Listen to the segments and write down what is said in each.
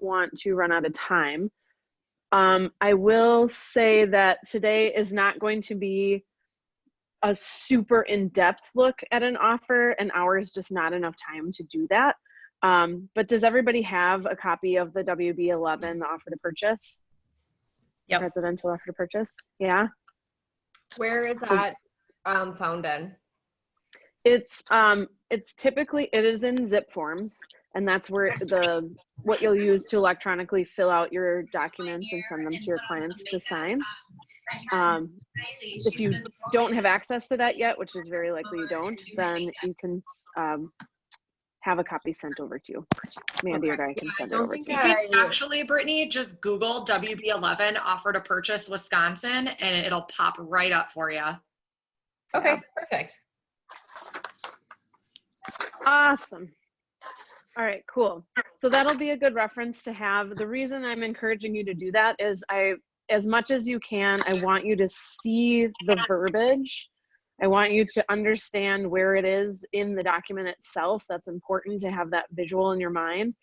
want to run out of time. I will say that today is not going to be a super in-depth look at an offer. An hour is just not enough time to do that. But does everybody have a copy of the WB-11, the offer to purchase? Yep. Residential offer to purchase? Yeah. Where is that found in? It's typically, it is in zip forms, and that's where what you'll use to electronically fill out your documents and send them to your clients to sign. If you don't have access to that yet, which is very likely you don't, then you can have a copy sent over to you. Mandy or I can send it over to you. Actually, Brittany, just Google WB-11 offer to purchase Wisconsin, and it'll pop right up for you. Okay, perfect. Awesome. All right, cool. So that'll be a good reference to have. The reason I'm encouraging you to do that is as much as you can, I want you to see the verbiage. I want you to understand where it is in the document itself. That's important to have that visual in your mind,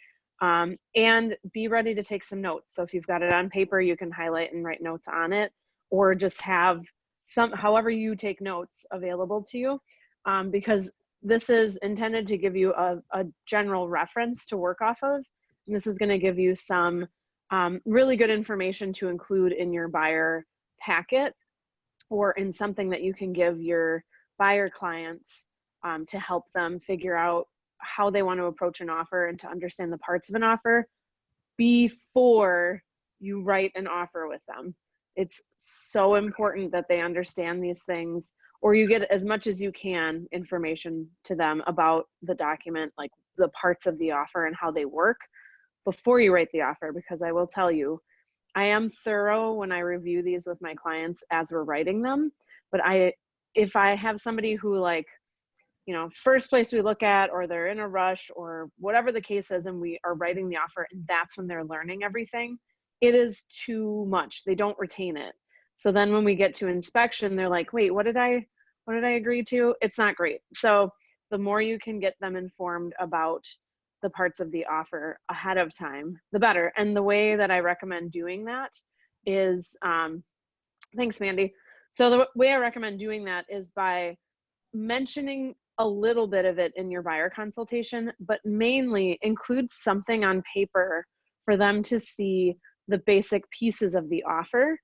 and be ready to take some notes. So if you've got it on paper, you can highlight and write notes on it, or just have however you take notes available to you, because this is intended to give you a general reference to work off of. And this is going to give you some really good information to include in your buyer packet, or in something that you can give your buyer clients to help them figure out how they want to approach an offer and to understand the parts of an offer before you write an offer with them. It's so important that they understand these things, or you get as much as you can information to them about the document, like the parts of the offer and how they work, before you write the offer. Because I will tell you, I am thorough when I review these with my clients as we're writing them. But if I have somebody who, like, you know, first place we look at, or they're in a rush, or whatever the case is, and we are writing the offer and that's when they're learning everything, it is too much. They don't retain it. So then when we get to inspection, they're like, wait, what did I agree to? It's not great. So the more you can get them informed about the parts of the offer ahead of time, the better. And the way that I recommend doing that is, thanks, Mandy. So the way I recommend doing that is by mentioning a little bit of it in your buyer consultation, but mainly include something on paper for them to see the basic pieces of the offer.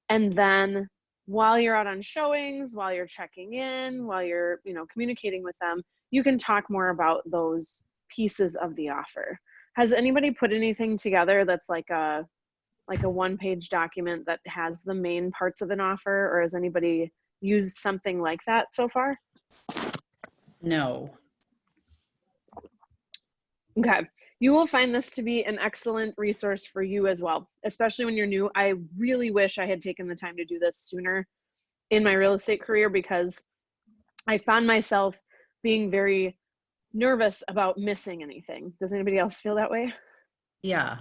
And then while you're out on showings, while you're checking in, while you're, you know, communicating with them, you can talk more about those pieces of the offer. Has anybody put anything together that's like a one-page document that has the main parts of an offer, or has anybody used something like that so far? No. Okay. You will find this to be an excellent resource for you as well, especially when you're new. I really wish I had taken the time to do this sooner in my real estate career, because I found myself being very nervous about missing anything. Does anybody else feel that way? Yeah.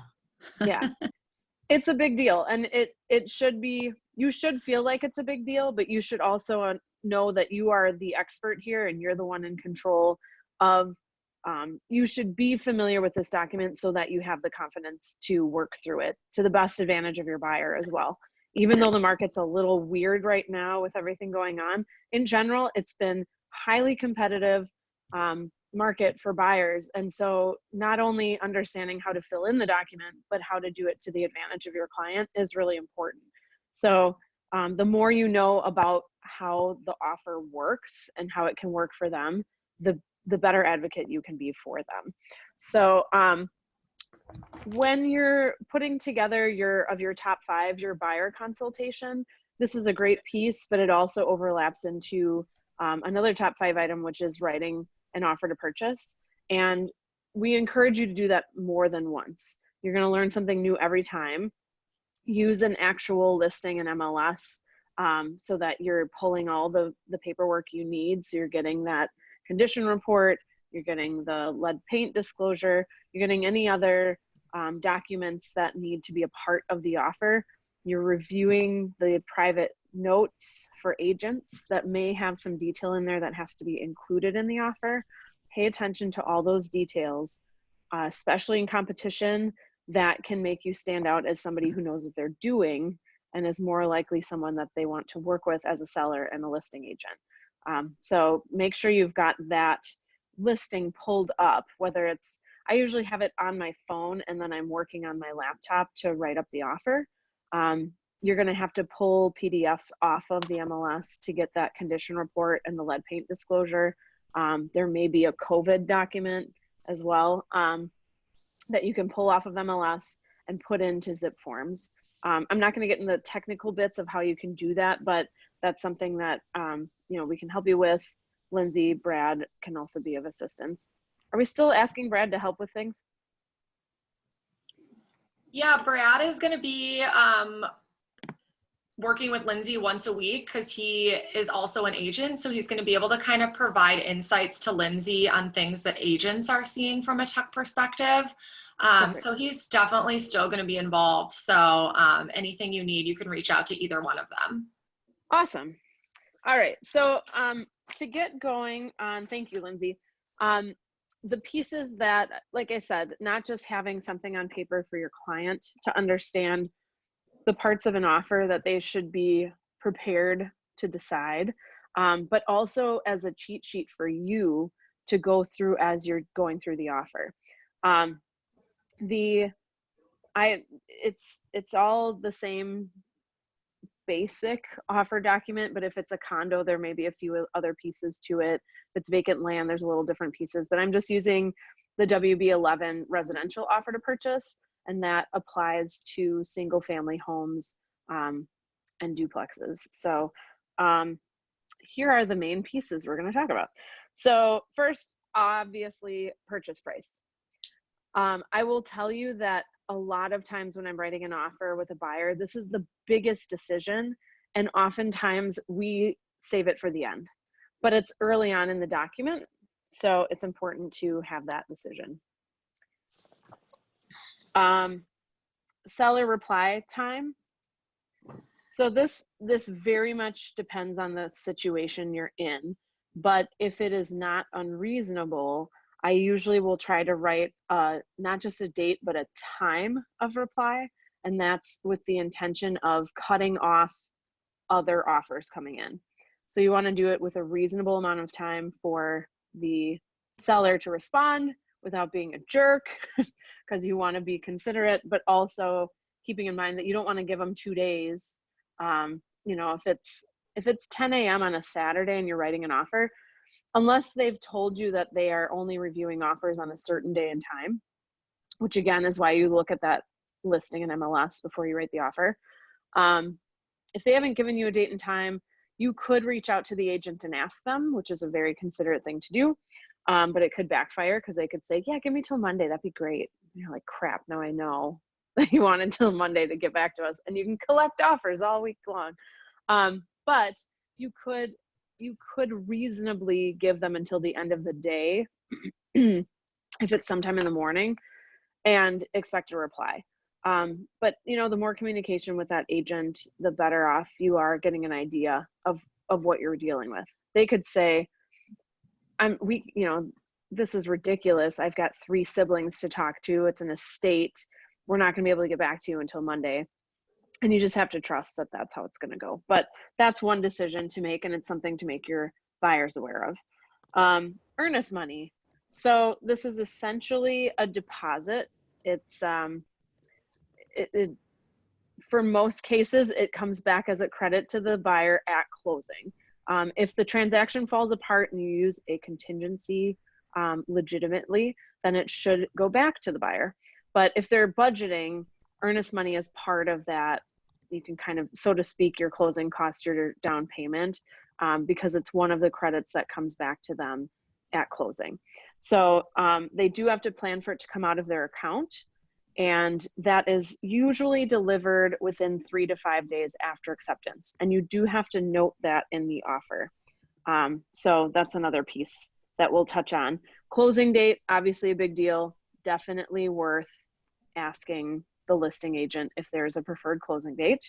Yeah. It's a big deal, and it should be, you should feel like it's a big deal, but you should also know that you are the expert here and you're the one in control of, you should be familiar with this document so that you have the confidence to work through it to the best advantage of your buyer as well. Even though the market's a little weird right now with everything going on, in general, it's been highly competitive market for buyers. And so not only understanding how to fill in the document, but how to do it to the advantage of your client is really important. So the more you know about how the offer works and how it can work for them, the better advocate you can be for them. So when you're putting together your top 5, your buyer consultation, this is a great piece, but it also overlaps into another top 5 item, which is writing an offer to purchase. And we encourage you to do that more than once. You're going to learn something new every time. Use an actual listing in MLS so that you're pulling all the paperwork you need. So you're getting that condition report, you're getting the lead paint disclosure, you're getting any other documents that need to be a part of the offer. You're reviewing the private notes for agents that may have some detail in there that has to be included in the offer. Pay attention to all those details, especially in competition. that can make you stand out as somebody who knows what they're doing and is more likely someone that they want to work with as a seller and a listing agent. So make sure you've got that listing pulled up, whether it's, I usually have it on my phone and then I'm working on my laptop to write up the offer. You're going to have to pull PDFs off of the MLS to get that condition report and the lead paint disclosure. There may be a COVID document as well that you can pull off of MLS and put into zip forms. I'm not going to get into the technical bits of how you can do that, but that's something that you know, we can help you with. Lindsay, Brad can also be of assistance. Are we still asking Brad to help with things? Yeah, Brad is going to be working with Lindsay once a week because he is also an agent. So he's going to be able to kind of provide insights to Lindsay on things that agents are seeing from a tech perspective. So he's definitely still going to be involved. So anything you need, you can reach out to either one of them. Awesome. All right. So to get going on, thank you, Lindsay. The pieces that, like I said, not just having something on paper for your client to understand the parts of an offer that they should be prepared to decide, but also as a cheat sheet for you to go through as you're going through the offer. It's all the same basic offer document, but if it's a condo, there may be a few other pieces to it. If it's vacant land, there's a little different pieces, but I'm just using the WB-11 residential offer to purchase, and that applies to single family homes and duplexes. So here are the main pieces we're going to talk about. So first, obviously, purchase price. I will tell you that a lot of times when I'm writing an offer with a buyer, this is the biggest decision, and oftentimes we save it for the end, but it's early on in the document, so it's important to have that decision. Seller reply time. So this very much depends on the situation you're in, but if it is not unreasonable, I usually will try to write not just a date, but a time of reply. And that's with the intention of cutting off other offers coming in. So you want to do it with a reasonable amount of time for the seller to respond without being a jerk, because you want to be considerate, but also keeping in mind that you don't want to give them 2 days. You know, if it's 10 a.m. on a Saturday and you're writing an offer, unless they've told you that they are only reviewing offers on a certain day and time, which again is why you look at that listing in MLS before you write the offer. If they haven't given you a date and time, you could reach out to the agent and ask them, which is a very considerate thing to do, but it could backfire because they could say, yeah, give me till Monday, that'd be great. And you're like, crap, now I know that you want until Monday to get back to us, and you can collect offers all week long. But you could reasonably give them until the end of the day if it's sometime in the morning, and expect a reply. But you know, the more communication with that agent, the better off you are getting an idea of what you're dealing with. They could say, you know, this is ridiculous. I've got 3 siblings to talk to. It's an estate. We're not going to be able to get back to you until Monday. And you just have to trust that that's how it's going to go. But that's one decision to make, and it's something to make your buyers aware of. Earnest money. So this is essentially a deposit. It's for most cases, it comes back as a credit to the buyer at closing. If the transaction falls apart and you use a contingency legitimately, then it should go back to the buyer. But if they're budgeting, earnest money is part of that. You can kind of, so to speak, your closing costs, your down payment, because it's one of the credits that comes back to them at closing. So they do have to plan for it to come out of their account, and that is usually delivered within 3 to 5 days after acceptance. And you do have to note that in the offer. So that's another piece that we'll touch on. Closing date, obviously a big deal, definitely worth asking the listing agent if there's a preferred closing date.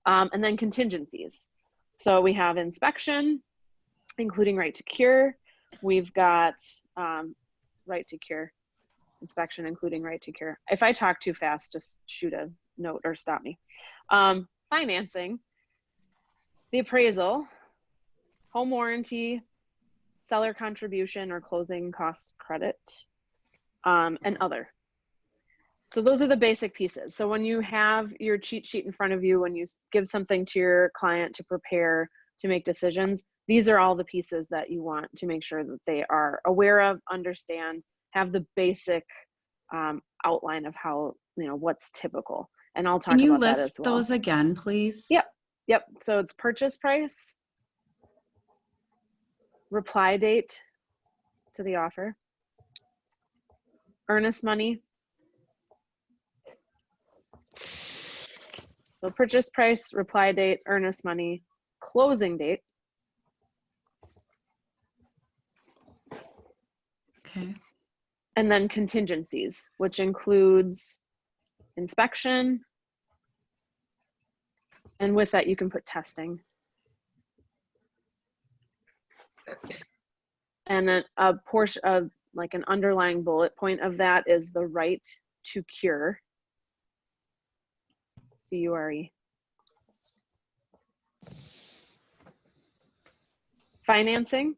And then contingencies. So we have inspection, including right to cure. We've got right to cure. inspection, including right to cure. If I talk too fast, just shoot a note or stop me. Financing, the appraisal, home warranty, seller contribution or closing cost credit, and other. So those are the basic pieces. So when you have your cheat sheet in front of you, when you give something to your client to prepare to make decisions, these are all the pieces that you want to make sure that they are aware of, understand, have the basic outline of how, what's typical. And I'll talk Can you about that as list well. those again, please? Yep. So it's purchase price, reply date to the offer, earnest money. So purchase price, reply date, earnest money, closing date. Okay. And then contingencies, which includes inspection. And with that, you can put testing. And then a portion of like an underlying bullet point of that is the right to cure. C-U-R-E. Financing.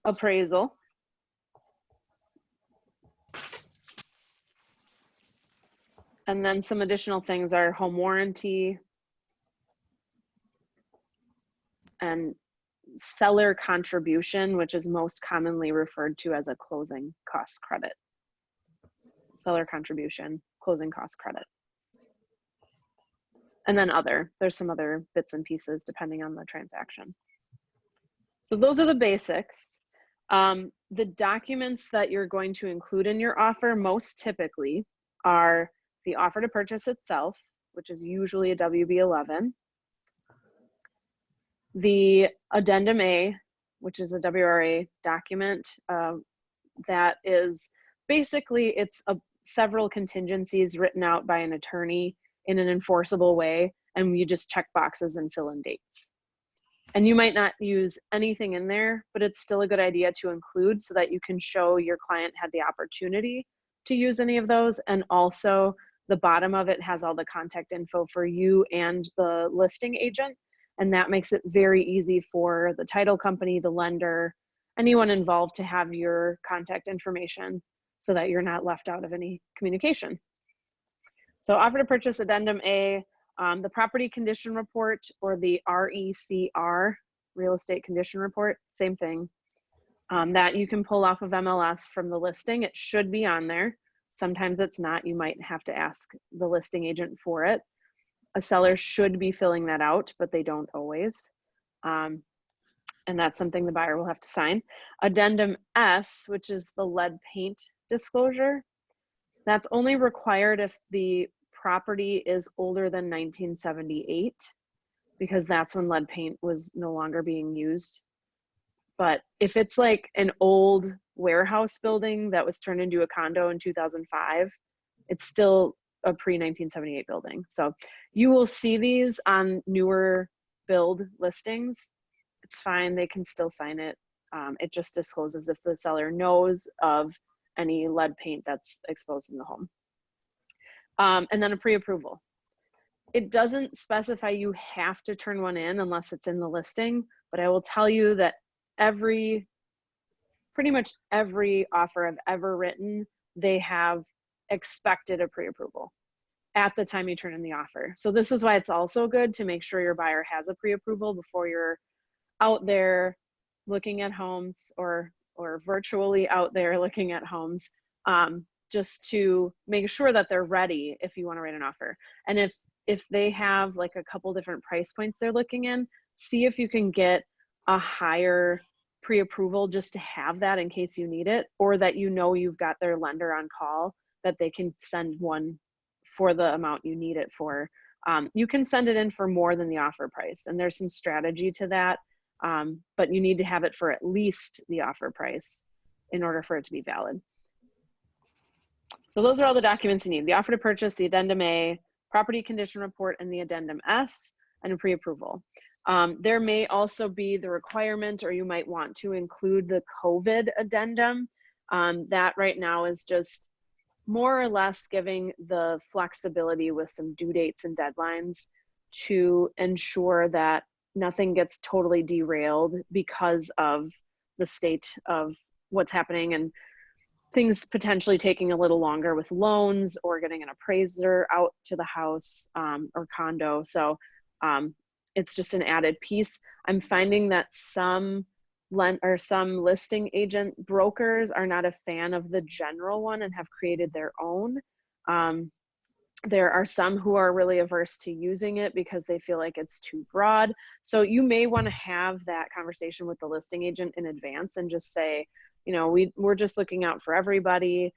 Appraisal. And then some additional things are home warranty and seller contribution, which is most commonly referred to as a closing cost credit. Seller contribution, closing cost credit. And then there's some other bits and pieces depending on the transaction. So those are the basics. The documents that you're going to include in your offer most typically are the offer to purchase itself, which is usually a WB-11, the Addendum A, which is a WRA document that is basically, it's several contingencies written out by an attorney in an enforceable way, and you just check boxes and fill in dates. And you might not use anything in there, but it's still a good idea to include so that you can show your client had the opportunity to use any of those. And also the bottom of it has all the contact info for you and the listing agent. And that makes it very easy for the title company, the lender, anyone involved to have your contact information so that you're not left out of any communication. So offer to purchase Addendum A, the property condition report, or the RECR, real estate condition report, same thing, that you can pull off of MLS from the listing. It should be on there. Sometimes it's not. You might have to ask the listing agent for it. A seller should be filling that out, but they don't always. And that's something the buyer will have to sign. Addendum S, which is the lead paint disclosure, that's only required if the property is older than 1978, because that's when lead paint was no longer being used. But if it's like an old warehouse building that was turned into a condo in 2005, it's still a pre-1978 building. So you will see these on newer build listings. It's fine, they can still sign it. It just discloses if the seller knows of any lead paint that's exposed in the home. And then a pre-approval. It doesn't specify you have to turn one in unless it's in the listing, but I will tell you that pretty much every offer I've ever written, they have expected a pre-approval at the time you turn in the offer. So this is why it's also good to make sure your buyer has a pre-approval before you're out there looking at homes or virtually out there looking at homes, just to make sure that they're ready if you want to write an offer. And if they have like a couple different price points they're looking in, see if you can get a higher pre-approval just to have that in case you need it, or that you've got their lender on call that they can send one for the amount you need it for. You can send it in for more than the offer price, and there's some strategy to that, but you need to have it for at least the offer price in order for it to be valid. So those are all the documents you need: the offer to purchase, the Addendum A, property condition report, and the Addendum S, and a pre-approval. There may also be the requirement, or you might want to include the COVID addendum. That right now is just more or less giving the flexibility with some due dates and deadlines to ensure that nothing gets totally derailed because of the state of what's happening and things potentially taking a little longer with loans or getting an appraiser out to the house or condo. So it's just an added piece. I'm finding that some listing agent brokers are not a fan of the general one and have created their own. There are some who are really averse to using it because they feel like it's too broad. So you may want to have that conversation with the listing agent in advance and just say, you know, we're just looking out for everybody.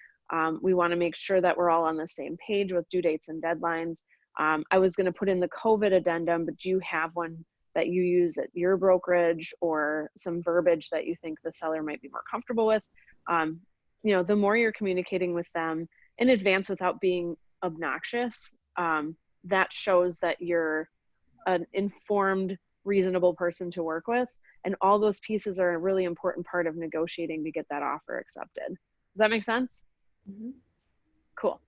We want to make sure that we're all on the same page with due dates and deadlines. I was going to put in the COVID addendum, but do you have one that you use at your brokerage or some verbiage that you think the seller might be more comfortable with? You know, the more you're communicating with them in advance without being obnoxious, that shows that you're an informed, reasonable person to work with. And all those pieces are a really important part of negotiating to get that offer accepted. Does that make sense? Mhm. Cool.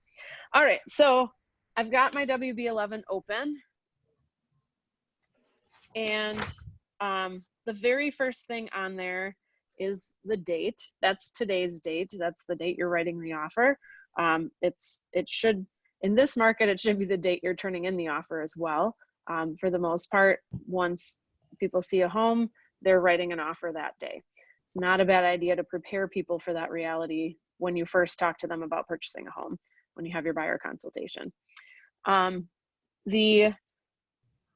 All right, so I've got my WB-11 open. And the very first thing on there is the date. That's today's date. That's the date you're writing the offer. It should, in this market, it should be the date you're turning in the offer as well. For the most part, once people see a home, they're writing an offer that day. It's not a bad idea to prepare people for that reality when you first talk to them about purchasing a home, when you have your buyer consultation. The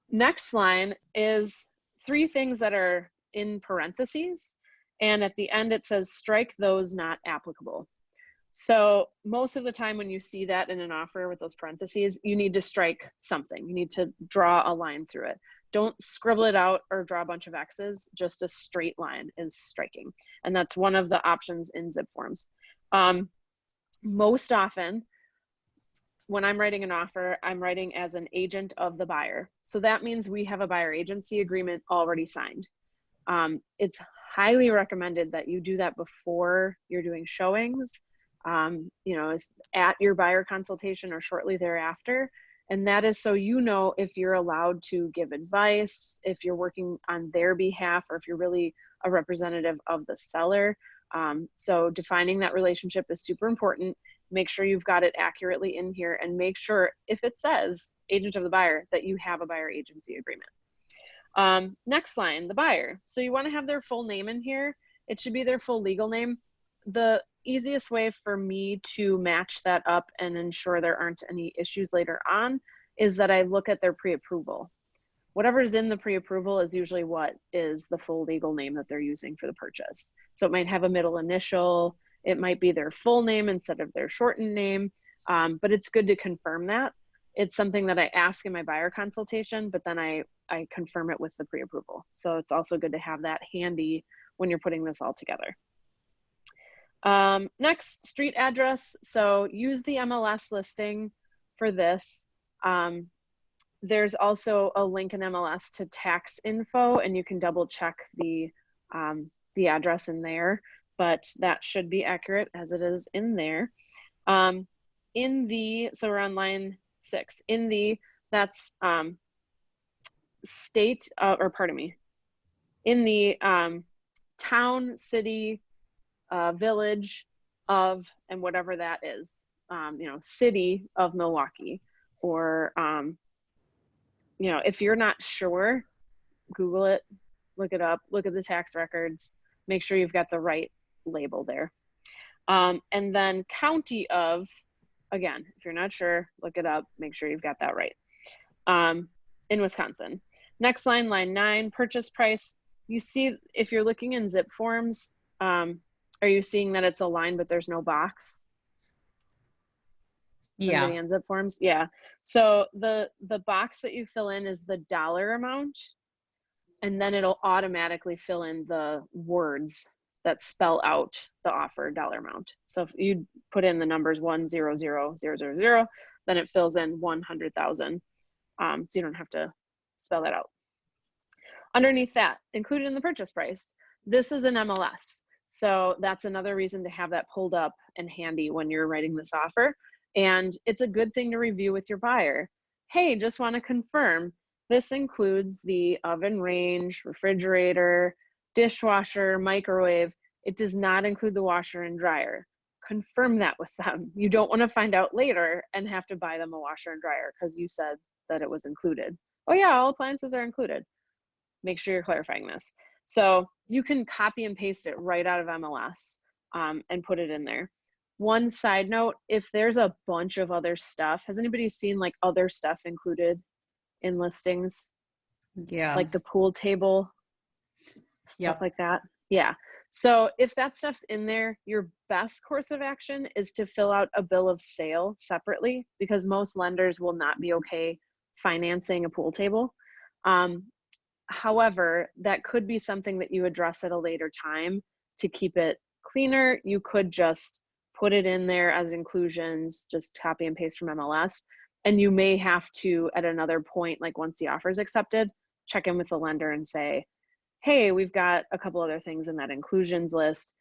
next line is 3 things that are in parentheses, and at the end it says strike those not applicable. So most of the time when you see that in an offer with those parentheses, you need to strike something. You need to draw a line through it. Don't scribble it out or draw a bunch of X's. Just a straight line is striking. And that's one of the options in zip forms. Most often, when I'm writing an offer, I'm writing as an agent of the buyer. So that means we have a buyer agency agreement already signed. It's highly recommended that you do that before you're doing showings, you know, at your buyer consultation or shortly thereafter. And that is so you know if you're allowed to give advice, if you're working on their behalf, or if you're really a representative of the seller. So defining that relationship is super important. Make sure you've got it accurately in here, and make sure if it says agent of the buyer that you have a buyer agency agreement. Next line, the buyer. So you want to have their full name in here. It should be their full legal name. The easiest way for me to match that up and ensure there aren't any issues later on is that I look at their pre-approval. Whatever's in the pre-approval is usually what is the full legal name that they're using for the purchase. So it might have a middle initial, it might be their full name instead of their shortened name, but it's good to confirm that. It's something that I ask in my buyer consultation, but then I confirm it with the pre-approval. So it's also good to have that handy when you're putting this all together. Next, street address. So use the MLS listing for this. There's also a link in MLS to tax info, and you can double check the address in there, but that should be accurate as it is in there. So we're on line 6. That's state, or pardon me, in the town, city, village of, and whatever that is, you know, city of Milwaukee, or, you know, if you're not sure, Google it, look it up, look at the tax records, make sure you've got the right label there. And then county of, again, if you're not sure, look it up, make sure you've got that right. In Wisconsin. Next line, line 9, purchase price. You see, if you're looking in zip forms, are you seeing that it's a line, but there's no box? Yeah. In zip forms? Yeah. So the box that you fill in is the dollar amount, and then it'll automatically fill in the words that spell out the offer dollar amount. So if you put in the numbers 100,000, then it fills in 100,000. So you don't have to spell that out. Underneath that, included in the purchase price, this is an MLS. So that's another reason to have that pulled up and handy when you're writing this offer. And it's a good thing to review with your buyer. Hey, just want to confirm, this includes the oven, range, refrigerator, dishwasher, microwave. It does not include the washer and dryer. Confirm that with them. You don't want to find out later and have to buy them a washer and dryer because you said that it was included. Oh yeah, all appliances are included. Make sure you're clarifying this. So you can copy and paste it right out of MLS and put it in there. One side note, if there's a bunch of other stuff, has anybody seen like other stuff included in listings? Yeah. Like the pool table, stuff Yep. like that? Yeah. So if that stuff's in there, your best course of action is to fill out a bill of sale separately, because most lenders will not be okay financing a pool table. However, that could be something that you address at a later time to keep it cleaner. You could just put it in there as inclusions, just copy and paste from MLS. And you may have to, at another point, like once the offer is accepted, check in with the lender and say, hey, we've got a couple other things in that inclusions list.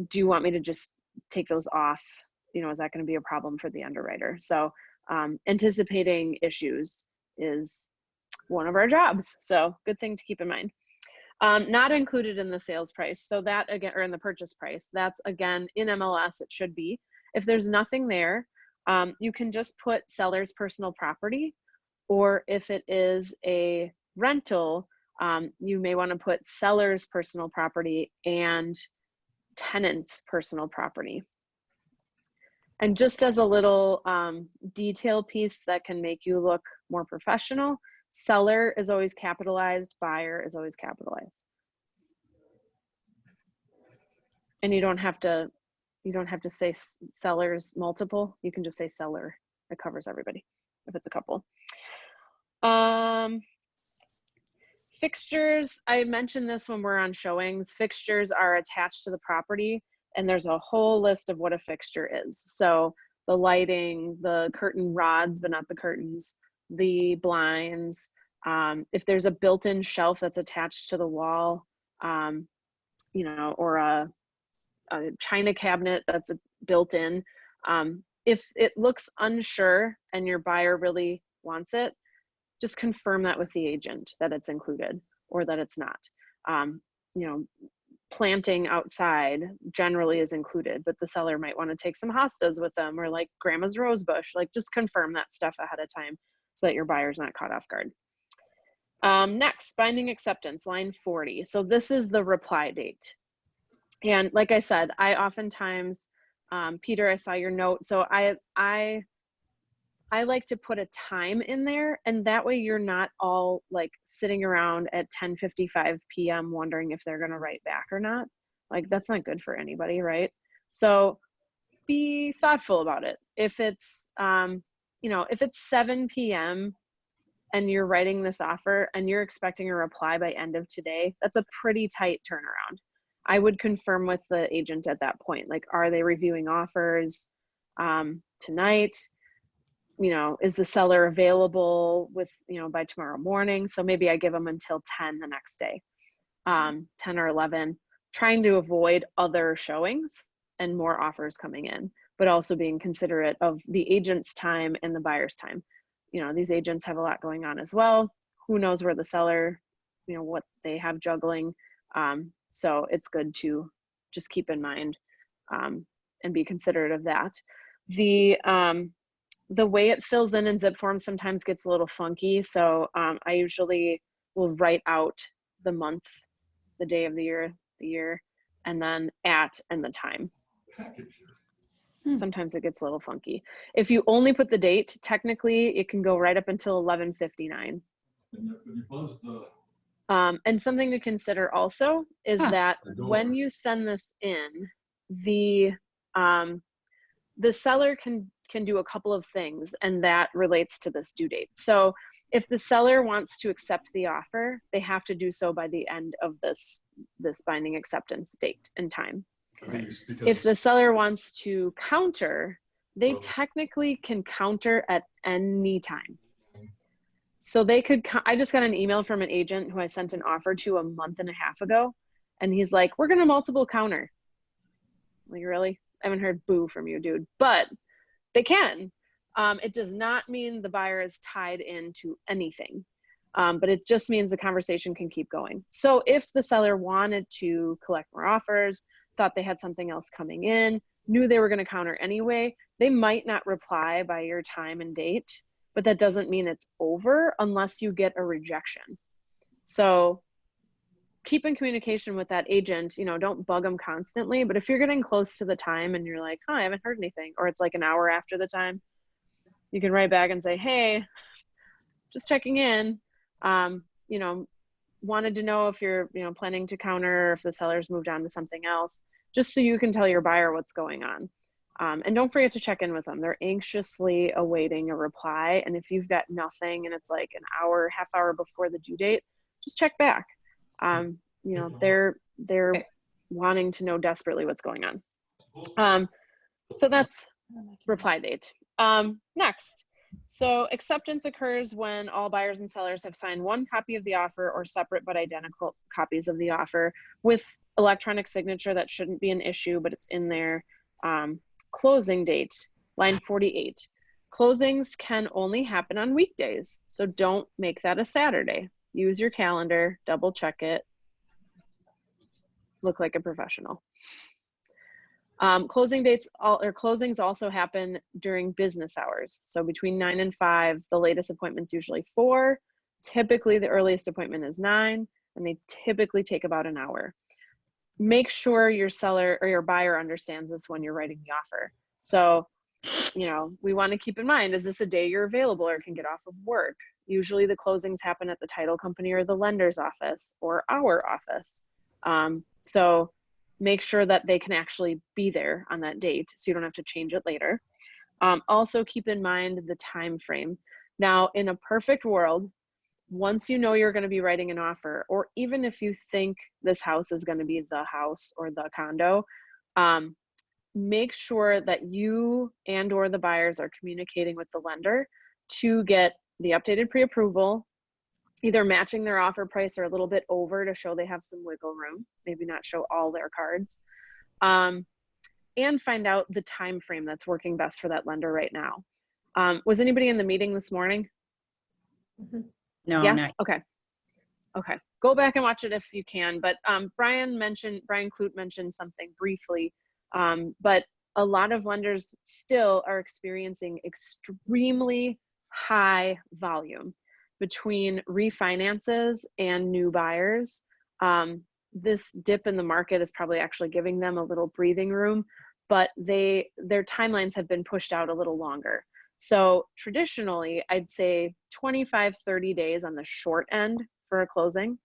Do you want me to just take those off? You know, is that going to be a problem for the underwriter? So anticipating issues is one of our jobs. So good thing to keep in mind. Not included in the sales price. So that again, or in the purchase price, that's again in MLS, it should be. If there's nothing there, you can just put seller's personal property, or if it is a rental, you may want to put seller's personal property and tenant's personal property. And just as a little detail piece that can make you look more professional, seller is always capitalized, buyer is always capitalized. And you don't have to say sellers multiple. You can just say seller. It covers everybody if it's a couple. Fixtures, I mentioned this when we're on showings. Fixtures are attached to the property, and there's a whole list of what a fixture is. So the lighting, the curtain rods, but not the curtains, the blinds, if there's a built-in shelf that's attached to the wall, you know, or a china cabinet that's built-in. If it looks unsure and your buyer really wants it, just confirm that with the agent that it's included or that it's not. You know, planting outside generally is included, but the seller might want to take some hostas with them, or like grandma's rose bush. Like, just confirm that stuff ahead of time so that your buyer's not caught off guard. Next, binding acceptance, line 40. So this is the reply date. And like I said, I oftentimes, Peter, I saw your note. So I like to put a time in there, and that way you're not all like sitting around at 10:55 p.m. wondering if they're going to write back or not. Like, that's not good for anybody, right? So be thoughtful about it. If it's, you know, if it's 7 p.m. and you're writing this offer and you're expecting a reply by end of today, that's a pretty tight turnaround. I would confirm with the agent at that point, like, are they reviewing offers tonight? You know, is the seller available with, you know, by tomorrow morning? So maybe I give them until 10 the next day, 10 or 11, trying to avoid other showings and more offers coming in, but also being considerate of the agent's time and the buyer's time. You know, these agents have a lot going on as well. Who knows where the seller, you know, what they have juggling. So it's good to just keep in mind and be considerate of that. The way it fills in zip forms sometimes gets a little funky. So I usually will write out the month, the day of the year, and then at and the time. Sometimes it gets a little funky. If you only put the date, technically it can go right up until 11:59. And something to consider also is that when you send this in, the seller can do a couple of things, and that relates to this due date. So if the seller wants to accept the offer, they have to do so by the end of this binding acceptance date and time. If the seller wants to counter, they technically can counter at any time. So they could, I just got an email from an agent who I sent an offer to a month and a half ago. And he's like, we're going to multiple counter. I'm like, really? I haven't heard boo from you, dude. But they can. It does not mean the buyer is tied into anything. But it just means the conversation can keep going. So if the seller wanted to collect more offers, thought they had something else coming in, knew they were going to counter anyway, they might not reply by your time and date, but that doesn't mean it's over unless you get a rejection. So keep in communication with that agent, you know, don't bug them constantly, but if you're getting close to the time and you're like, oh, I haven't heard anything, or it's like an hour after the time, you can write back and say, hey, just checking in, you know, wanted to know if you're, you know, planning to counter, or if the seller's moved on to something else, just so you can tell your buyer what's going on. And don't forget to check in with them. They're anxiously awaiting a reply. And if you've got nothing and it's like an hour, half hour before the due date, just check back. You know, they're wanting to know desperately what's going on. So that's reply date. Next. So acceptance occurs when all buyers and sellers have signed one copy of the offer or separate but identical copies of the offer with electronic signature. That shouldn't be an issue, but it's in there. Closing date, line 48. Closings can only happen on weekdays, so don't make that a Saturday. Use your calendar, double check it. Look like a professional. Closing dates or closings also happen during business hours. So between 9 and 5, the latest appointment's usually 4. Typically the earliest appointment is 9, and they typically take about an hour. Make sure your seller or your buyer understands this when you're writing the offer. So, you know, we want to keep in mind, is this a day you're available or can get off of work? Usually the closings happen at the title company or the lender's office or our office. So make sure that they can actually be there on that date so you don't have to change it later. Also keep in mind the time frame. Now, in a perfect world, once you know you're going to be writing an offer, or even if you think this house is going to be the house or the condo, make sure that you and or the buyers are communicating with the lender to get the updated pre-approval, either matching their offer price or a little bit over to show they have some wiggle room, maybe not show all their cards, and find out the time frame that's working best for that lender right now. Was anybody in the meeting this morning? Mm-hmm. No, Yeah? not. Okay. Okay. Go back and watch it if you can. But Brian Clute mentioned something briefly, but a lot of lenders still are experiencing extremely high volume between refinances and new buyers. This dip in the market is probably actually giving them a little breathing room, but their timelines have been pushed out a little longer. So traditionally, I'd say 25, 30 days on the short end for a closing.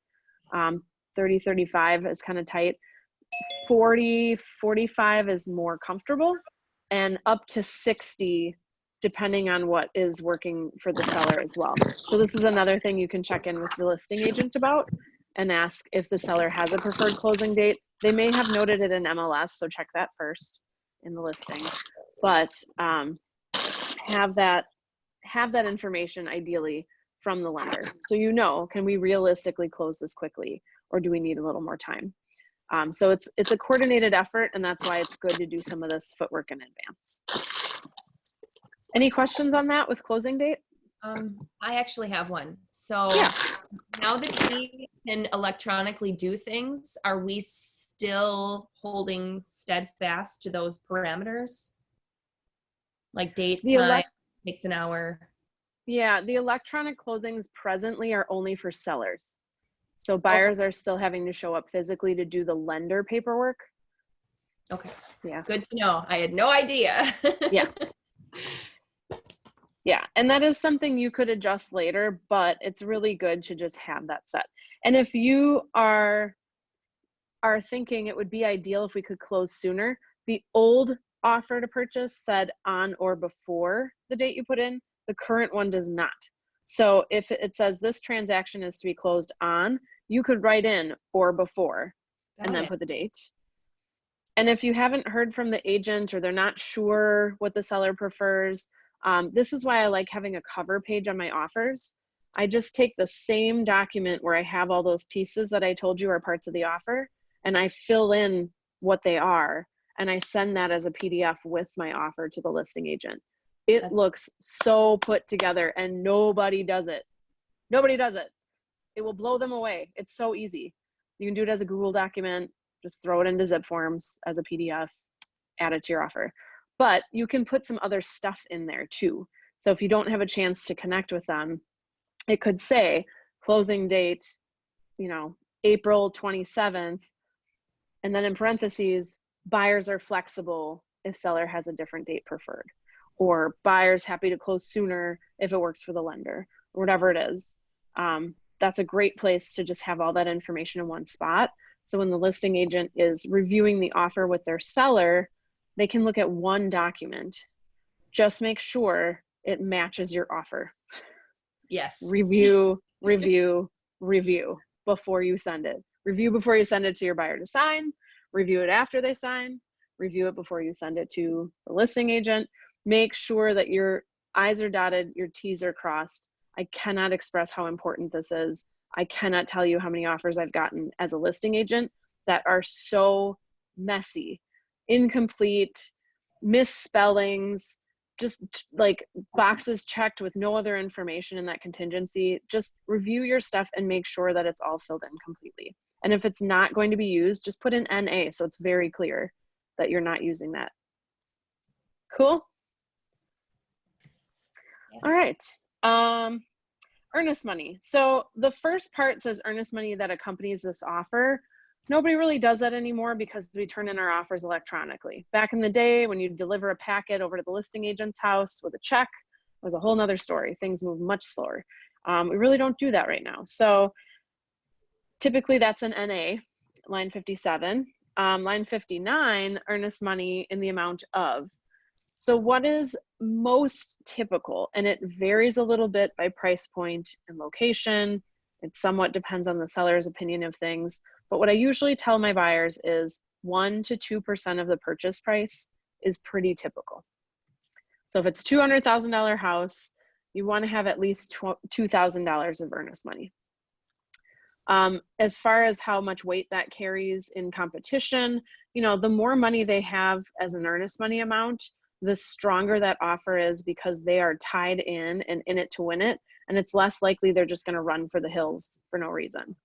30, 35 is kind of tight. 40, 45 is more comfortable, and up to 60, depending on what is working for the seller as well. So this is another thing you can check in with the listing agent about and ask if the seller has a preferred closing date. They may have noted it in MLS, so check that first in the listing. But have that information ideally from the lender, so you know, can we realistically close this quickly, or do we need a little more time? So it's a coordinated effort, and that's why it's good to do some of this footwork in advance. Any questions on that with closing date? I actually have one. So Yeah. Now that we can electronically do things, are we still holding steadfast to those parameters? Like date, time, takes an hour? Yeah, the electronic closings presently are only for sellers. So buyers are still having to show up physically to do the lender paperwork. Okay. Yeah. Good to know. I had no idea. Yeah. Yeah, and that is something you could adjust later, but it's really good to just have that set. And if you are thinking it would be ideal if we could close sooner, the old offer to purchase said on or before the date you put in. The current one does not. So if it says this transaction is to be closed on, you could write in or before and then put the date. And if you haven't heard from the agent or they're not sure what the seller prefers, this is why I like having a cover page on my offers. I just take the same document where I have all those pieces that I told you are parts of the offer, and I fill in what they are, and I send that as a PDF with my offer to the listing agent. It looks so put together, and nobody does it. Nobody does it. It will blow them away. It's so easy. You can do it as a Google document, just throw it into zip forms as a PDF, add it to your offer. But you can put some other stuff in there too. So if you don't have a chance to connect with them, it could say closing date, you know, April 27th, and then in parentheses, buyers are flexible if seller has a different date preferred, or buyers happy to close sooner if it works for the lender, or whatever it is. That's a great place to just have all that information in one spot. So when the listing agent is reviewing the offer with their seller, they can look at one document. Just make sure it matches your offer. Yes. Review, review, review before you send it. Review before you send it to your buyer to sign. Review it after they sign. Review it before you send it to the listing agent. Make sure that your I's are dotted, your T's are crossed. I cannot express how important this is. I cannot tell you how many offers I've gotten as a listing agent that are so messy, incomplete, misspellings, just like boxes checked with no other information in that contingency. Just review your stuff and make sure that it's all filled in completely. And if it's not going to be used, just put in NA so it's very clear that you're not using that. Cool? Yes. All right. Earnest money. So the first part says earnest money that accompanies this offer. Nobody really does that anymore because we turn in our offers electronically. Back in the day, when you deliver a packet over to the listing agent's house with a check, it was a whole nother story. Things move much slower. We really don't do that right now. So typically that's an NA, line 57. Line 59, earnest money in the amount of. So what is most typical, and it varies a little bit by price point and location. It somewhat depends on the seller's opinion of things. But what I usually tell my buyers is 1 to 2% of the purchase price is pretty typical. So if it's a $200,000 house, you want to have at least $2,000 of earnest money. As far as how much weight that carries in competition, you know, the more money they have as an earnest money amount, the stronger that offer is because they are tied in and in it to win it. And it's less likely they're just going to run for the hills for no reason.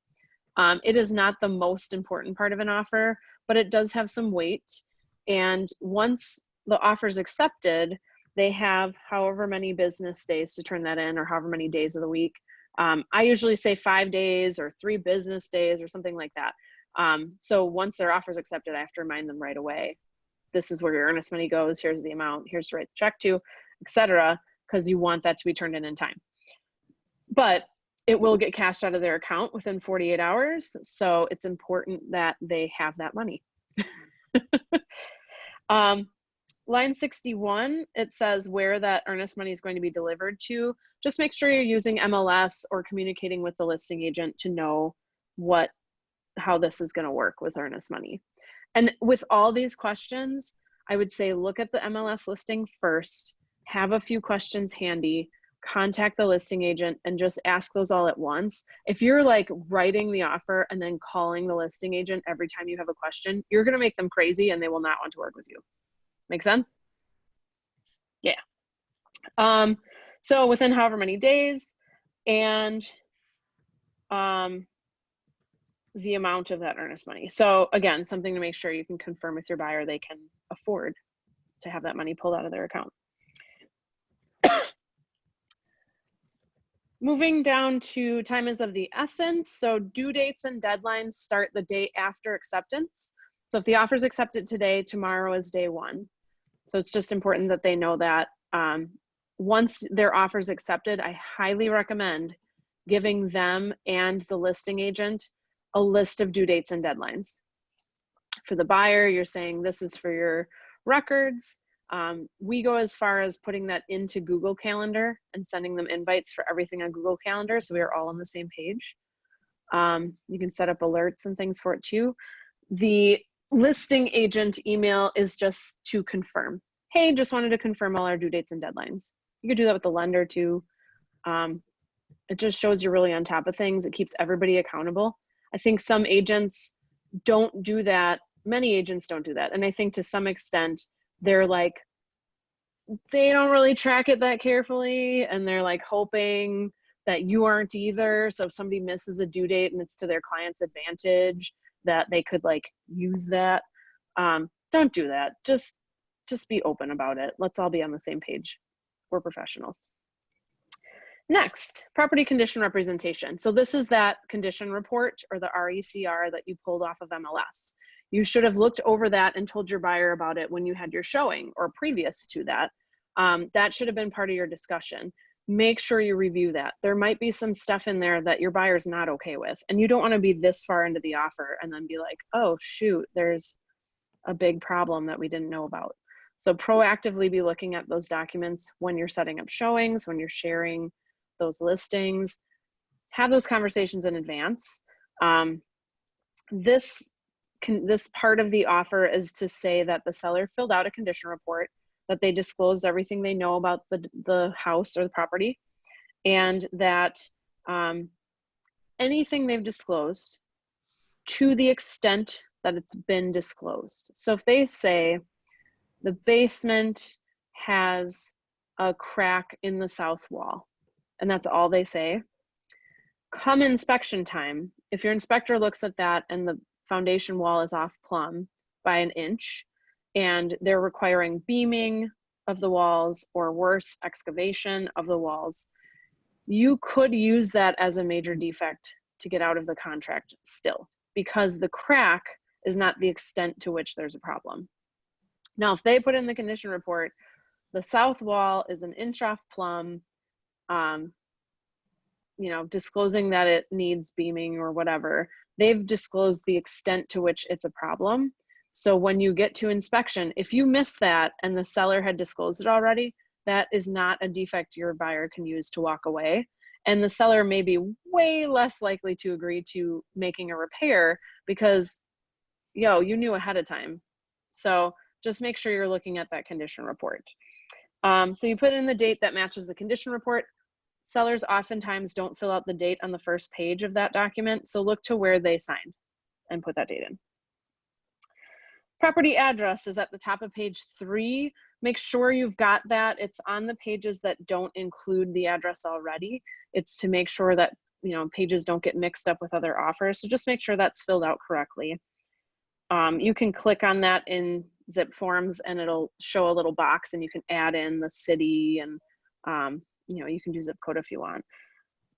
It is not the most important part of an offer, but it does have some weight. And once the offer is accepted, they have however many business days to turn that in, or however many days of the week. I usually say 5 days or 3 business days or something like that. So once their offer is accepted, I have to remind them right away, this is where your earnest money goes, here's the amount, here's to write the check to, etc., because you want that to be turned in time. But it will get cashed out of their account within 48 hours, so it's important that they have that money. Line 61, it says where that earnest money is going to be delivered to. Just make sure you're using MLS or communicating with the listing agent to know how this is going to work with earnest money. And with all these questions, I would say look at the MLS listing first, have a few questions handy, contact the listing agent, and just ask those all at once. If you're like writing the offer and then calling the listing agent every time you have a question, you're going to make them crazy and they will not want to work with you. Make sense? Yeah. So within however many days, and the amount of that earnest money. So again, something to make sure you can confirm with your buyer they can afford to have that money pulled out of their account. Moving down to time is of the essence. So due dates and deadlines start the day after acceptance. So if the offer is accepted today, tomorrow is day 1. So it's just important that they know that. Once their offer is accepted, I highly recommend giving them and the listing agent a list of due dates and deadlines. For the buyer, you're saying this is for your records. We go as far as putting that into Google Calendar and sending them invites for everything on Google Calendar, so we are all on the same page. You can set up alerts and things for it too. The listing agent email is just to confirm. Hey, just wanted to confirm all our due dates and deadlines. You could do that with the lender too. It just shows you're really on top of things. It keeps everybody accountable. I think some agents don't do that. Many agents don't do that. And I think to some extent, they're like, they don't really track it that carefully. And they're like hoping that you aren't either. So if somebody misses a due date and it's to their client's advantage, that they could like use that. Don't do that. Just be open about it. Let's all be on the same page. We're professionals. Next, property condition representation. So this is that condition report or the RECR that you pulled off of MLS. You should have looked over that and told your buyer about it when you had your showing or previous to that. That should have been part of your discussion. Make sure you review that. There might be some stuff in there that your buyer's not okay with, and you don't want to be this far into the offer and then be like, oh shoot, there's a big problem that we didn't know about. So proactively be looking at those documents when you're setting up showings, when you're sharing those listings. Have those conversations in advance. This part of the offer is to say that the seller filled out a condition report, that they disclosed everything they know about the house or the property, and that anything they've disclosed to the extent that it's been disclosed. So if they say the basement has a crack in the south wall, and that's all they say, come inspection time, if your inspector looks at that and the foundation wall is off plumb by an inch, and they're requiring beaming of the walls or worse, excavation of the walls, you could use that as a major defect to get out of the contract still, because the crack is not the extent to which there's a problem. Now, if they put in the condition report, the south wall is an inch off plumb, you know, disclosing that it needs beaming or whatever, they've disclosed the extent to which it's a problem. So when you get to inspection, if you miss that and the seller had disclosed it already, that is not a defect your buyer can use to walk away. And the seller may be way less likely to agree to making a repair because, yo, you knew ahead of time. So just make sure you're looking at that condition report. So you put in the date that matches the condition report. Sellers oftentimes don't fill out the date on the first page of that document. So look to where they signed and put that date in. Property address is at the top of page 3. Make sure you've got that. It's on the pages that don't include the address already. It's to make sure that, you know, pages don't get mixed up with other offers. So just make sure that's filled out correctly. You can click on that in Zip Forms and it'll show a little box and you can add in the city and, you know, you can do zip code if you want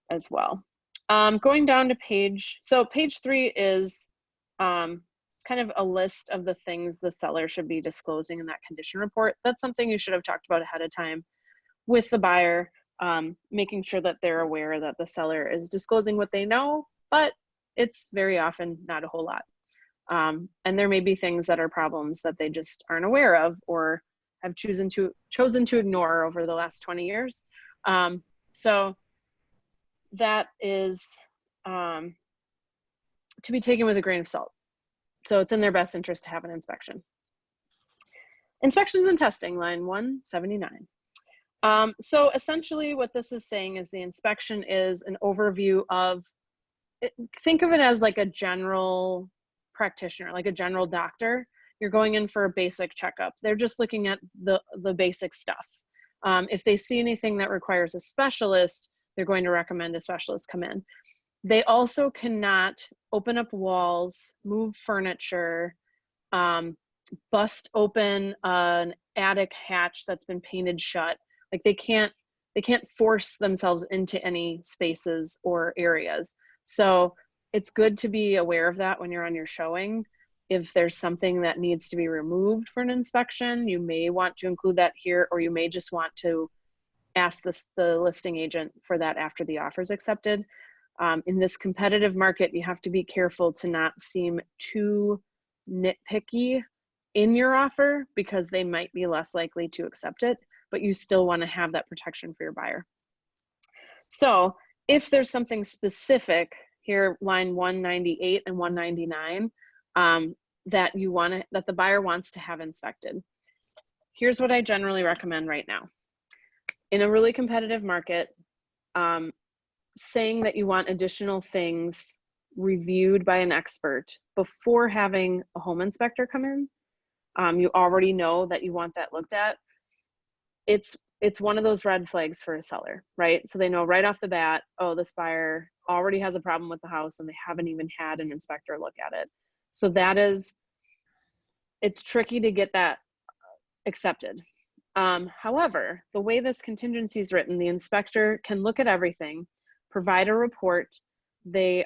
as well. Going down to page 3 is kind of a list of the things the seller should be disclosing in that condition report. That's something you should have talked about ahead of time with the buyer, making sure that they're aware that the seller is disclosing what they know, but it's very often not a whole lot. And there may be things that are problems that they just aren't aware of or have chosen to ignore over the last 20 years. So that is to be taken with a grain of salt. So it's in their best interest to have an inspection. Inspections and testing, line 179. So essentially what this is saying is the inspection is an overview of, think of it as like a general practitioner, like a general doctor. You're going in for a basic checkup. They're just looking at the basic stuff. If they see anything that requires a specialist, they're going to recommend a specialist come in. They also cannot open up walls, move furniture, bust open an attic hatch that's been painted shut. Like they can't force themselves into any spaces or areas. So it's good to be aware of that when you're on your showing. If there's something that needs to be removed for an inspection, you may want to include that here, or you may just want to ask the listing agent for that after the offer is accepted. In this competitive market, you have to be careful to not seem too nitpicky in your offer because they might be less likely to accept it, but you still want to have that protection for your buyer. So if there's something specific here, line 198 and 199, that the buyer wants to have inspected, here's what I generally recommend right now. In a really competitive market, saying that you want additional things reviewed by an expert before having a home inspector come in, you already know that you want that looked at, it's one of those red flags for a seller, right? So they know right off the bat, oh, this buyer already has a problem with the house and they haven't even had an inspector look at it. So that is, it's tricky to get that accepted. However, the way this contingency is written, the inspector can look at everything, provide a report. They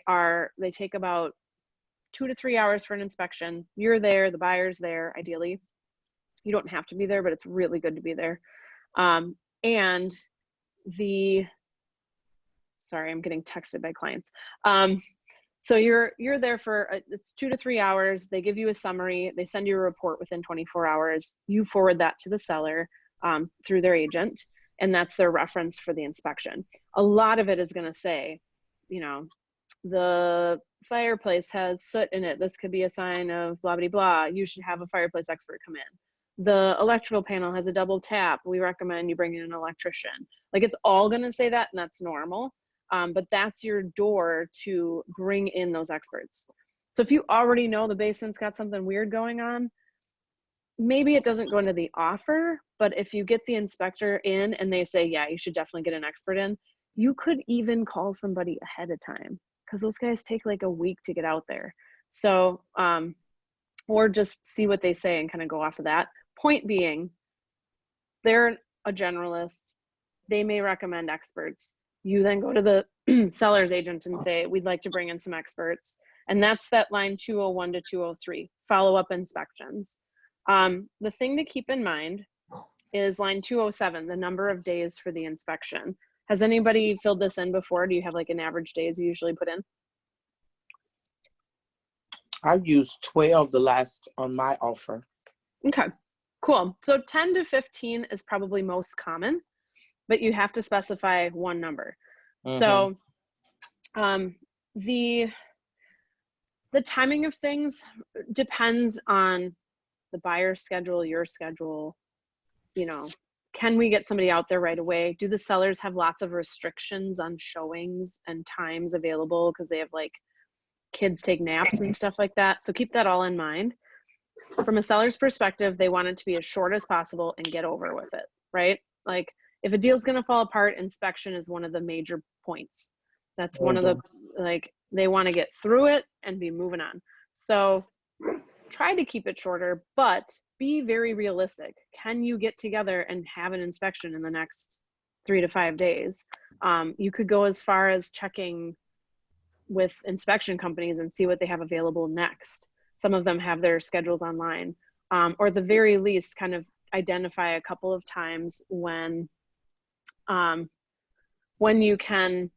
take about 2 to 3 hours for an inspection. You're there, the buyer's there, ideally. You don't have to be there, but it's really good to be there. And sorry, I'm getting texted by clients. So you're there for, it's 2 to 3 hours. They give you a summary. They send you a report within 24 hours. You forward that to the seller through their agent, and that's their reference for the inspection. A lot of it is going to say, you know, the fireplace has soot in it. This could be a sign of blah, blah, blah. You should have a fireplace expert come in. The electrical panel has a double tap. We recommend you bring in an electrician. Like, it's all going to say that, and that's normal. But that's your door to bring in those experts. So if you already know the basement's got something weird going on, maybe it doesn't go into the offer, but if you get the inspector in and they say, yeah, you should definitely get an expert in, you could even call somebody ahead of time, because those guys take like a week to get out there. So, or just see what they say and kind of go off of that. Point being, they're a generalist. They may recommend experts. You then go to the seller's agent and say, we'd like to bring in some experts. And that's that line 201 to 203, follow-up inspections. The thing to keep in mind is line 207, the number of days for the inspection. Has anybody filled this in before? Do you have like an average days you usually put in? I've used 12 the last on my offer. Okay, cool. So 10 to 15 is probably most common, but you have to specify one number. Mm-hmm. So the timing of things depends on the buyer's schedule, your schedule. You know, can we get somebody out there right away? Do the sellers have lots of restrictions on showings and times available because they have like kids take naps and stuff like that? So keep that all in mind. From a seller's perspective, they want it to be as short as possible and get over with it, right? Like, if a deal's going to fall apart, inspection is one of the major points. That's one of the, like, they want to get through it and be moving on. So try to keep it shorter, but be very realistic. Can you get together and have an inspection in the next 3 to 5 days? You could go as far as checking with inspection companies and see what they have available next. Some of them have their schedules online, or at the very least kind of identify a couple of times when you can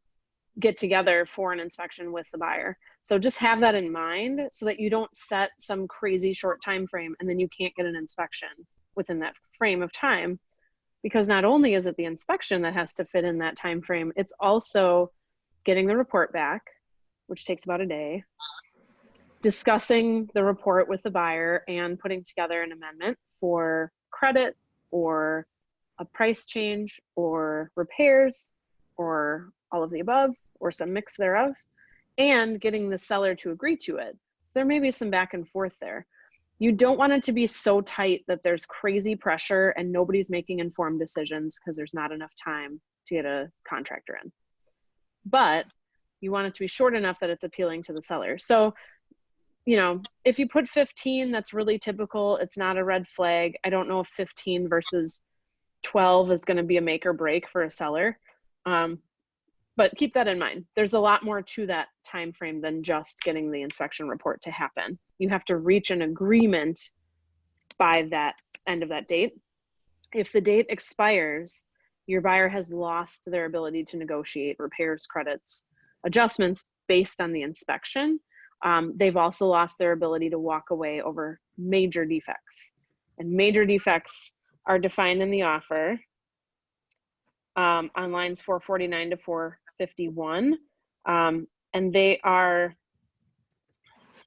get together for an inspection with the buyer. So just have that in mind so that you don't set some crazy short time frame and then you can't get an inspection within that frame of time, because not only is it the inspection that has to fit in that time frame, it's also getting the report back, which takes about a day, discussing the report with the buyer and putting together an amendment for credit or a price change or repairs or all of the above or some mix thereof, and getting the seller to agree to it. So there may be some back and forth there. You don't want it to be so tight that there's crazy pressure and nobody's making informed decisions because there's not enough time to get a contractor in. But you want it to be short enough that it's appealing to the seller. So, you know, if you put 15, that's really typical. It's not a red flag. I don't know if 15 versus 12 is going to be a make or break for a seller. But keep that in mind. There's a lot more to that time frame than just getting the inspection report to happen. You have to reach an agreement by that end of that date. If the date expires, your buyer has lost their ability to negotiate repairs, credits, adjustments based on the inspection. They've also lost their ability to walk away over major defects. And major defects are defined in the offer on lines 449 to 451. And they are,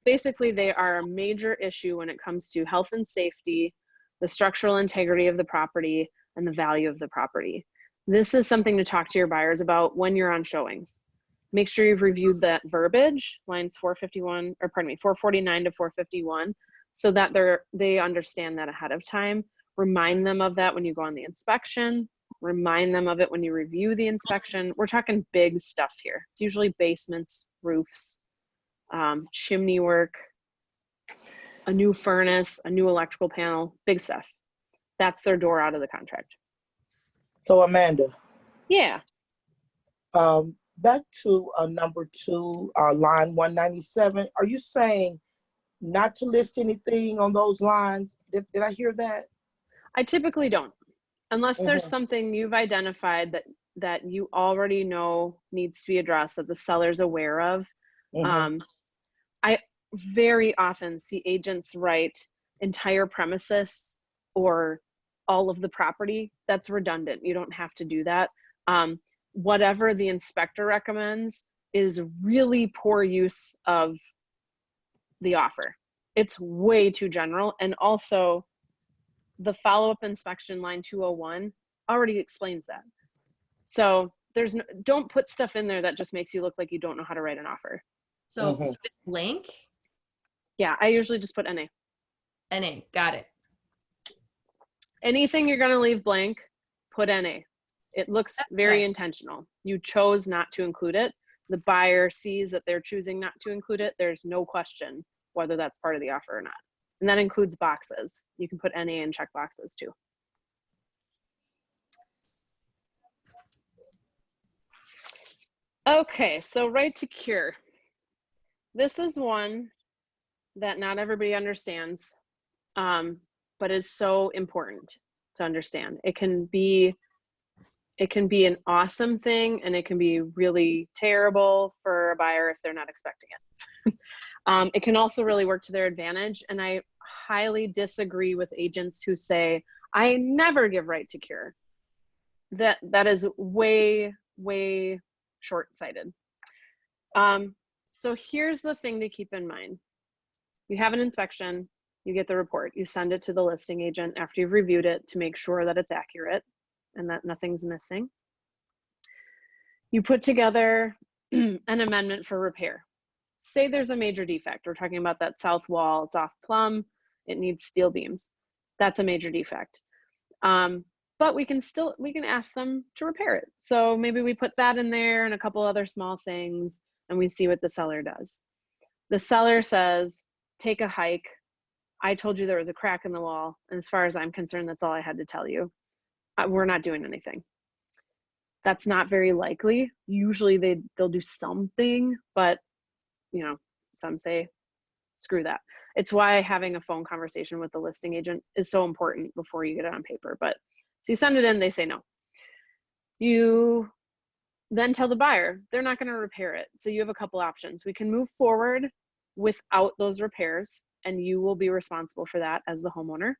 basically they are a major issue when it comes to health and safety, the structural integrity of the property, and the value of the property. This is something to talk to your buyers about when you're on showings. make sure you've reviewed that verbiage, lines 449 to 451, so that they understand that ahead of time. Remind them of that when you go on the inspection. Remind them of it when you review the inspection. We're talking big stuff here. It's usually basements, roofs, chimney work, a new furnace, a new electrical panel, big stuff. That's their door out of the contract. So Amanda. Yeah. Back to number 2, line 197. Are you saying not to list anything on those lines? Did I hear that? I typically don't, unless there's something you've identified that you already know needs to be addressed, that the seller's aware of. I very often see agents write entire premises or all of the property. That's redundant. You don't have to do that. Whatever the inspector recommends is really poor use of the offer. It's way too general. And also the follow-up inspection, line 201, already explains that. So don't put stuff in there that just makes you look like you don't know how to write an offer. So keep it blank? Yeah, I usually just put NA. NA, got it. Anything you're gonna leave blank, put NA. It looks very intentional. You chose not to include it. The buyer sees that they're choosing not to include it. There's no question whether that's part of the offer or not. And that includes boxes. You can put NA and check boxes too. Okay, so right to cure. This is one that not everybody understands, but is so important to understand. It can be an awesome thing, and it can be really terrible for a buyer if they're not expecting it. It can also really work to their advantage, and I highly disagree with agents who say, I never give right to cure. That is way, way short-sighted. So here's the thing to keep in mind. You have an inspection, you get the report, you send it to the listing agent after you've reviewed it to make sure that it's accurate and that nothing's missing. You put together an amendment for repair. Say there's a major defect. We're talking about that south wall, it's off plumb, it needs steel beams. That's a major defect. But we can ask them to repair it. So maybe we put that in there and a couple other small things, and we see what the seller does. The seller says, take a hike. I told you there was a crack in the wall, and as far as I'm concerned, that's all I had to tell you. We're not doing anything. That's not very likely. Usually they'll do something, but you know, some say, screw that. It's why having a phone conversation with the listing agent is so important before you get it on paper. But so you send it in, they say no. You then tell the buyer they're not going to repair it. So you have a couple options. We can move forward without those repairs, and you will be responsible for that as the homeowner.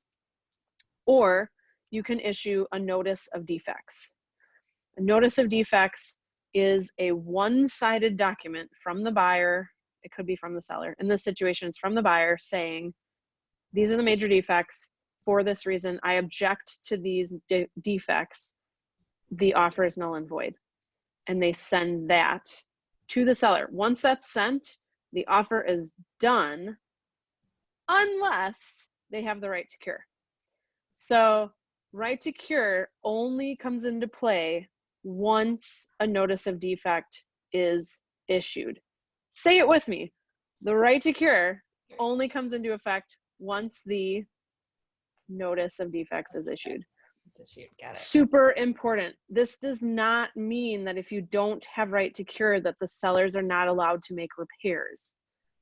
Or you can issue a notice of defects. A notice of defects is a one-sided document from the buyer. It could be from the seller. In this situation, it's from the buyer saying, these are the major defects. For this reason, I object to these defects. The offer is null and void. And they send that to the seller. Once that's sent, the offer is done unless they have the right to cure. So right to cure only comes into play once a notice of defect is issued. Say it with me. The right to cure only comes into effect once the notice of defects is issued. Got it. Super important. This does not mean that if you don't have right to cure that the sellers are not allowed to make repairs.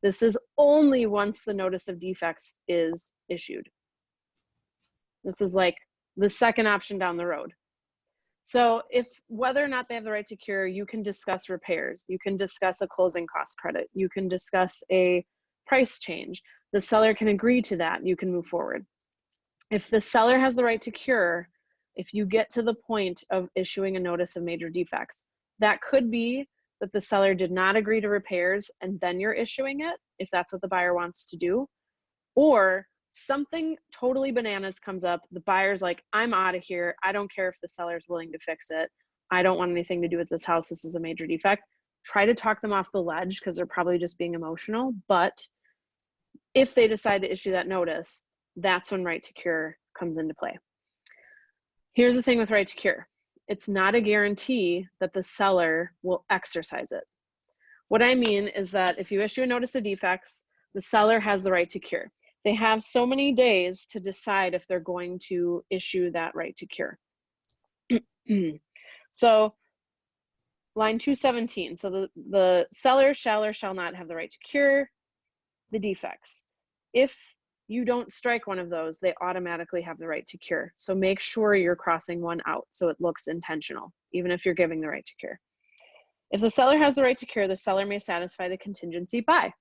This is only once the notice of defects is issued. This is like the second option down the road. So if whether or not they have the right to cure, you can discuss repairs. You can discuss a closing cost credit. You can discuss a price change. The seller can agree to that. You can move forward. If the seller has the right to cure, if you get to the point of issuing a notice of major defects, that could be that the seller did not agree to repairs and then you're issuing it, if that's what the buyer wants to do. Or something totally bananas comes up. The buyer's like, I'm out of here. I don't care if the seller's willing to fix it. I don't want anything to do with this house. This is a major defect. Try to talk them off the ledge because they're probably just being emotional. But if they decide to issue that notice, that's when right to cure comes into play. Here's the thing with right to cure. It's not a guarantee that the seller will exercise it. What I mean is that if you issue a notice of defects, the seller has the right to cure. They have so many days to decide if they're going to issue that right to cure. So line 217, so the seller shall or shall not have the right to cure the defects. If you don't strike one of those, they automatically have the right to cure. So make sure you're crossing one out so it looks intentional, even if you're giving the right to cure. If the seller has the right to cure, the seller may satisfy the contingency by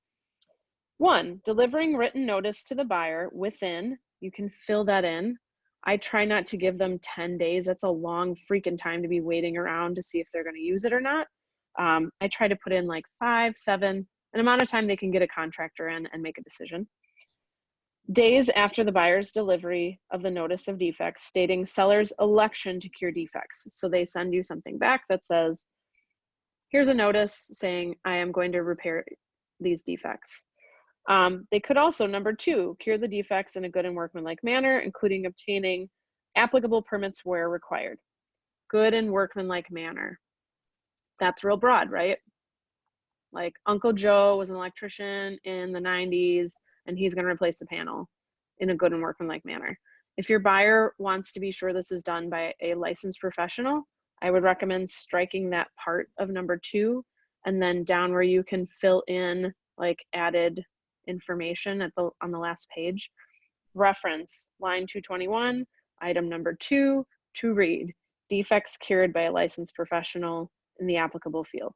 1, delivering written notice to the buyer within, you can fill that in. I try not to give them 10 days. That's a long freaking time to be waiting around to see if they're going to use it or not. I try to put in like 5, 7, an amount of time they can get a contractor in and make a decision. Days after the buyer's delivery of the notice of defects, stating seller's election to cure defects. So they send you something back that says, here's a notice saying I am going to repair these defects. They could also, number 2, cure the defects in a good and workmanlike manner, including obtaining applicable permits where required. Good and workmanlike manner. That's real broad, right? Like Uncle Joe was an electrician in the 90s and he's going to replace the panel in a good and workmanlike manner. If your buyer wants to be sure this is done by a licensed professional, I would recommend striking that part of number 2 and then down where you can fill in like added information on the last page. Reference line 221, item number 2, to read defects cured by a licensed professional in the applicable field.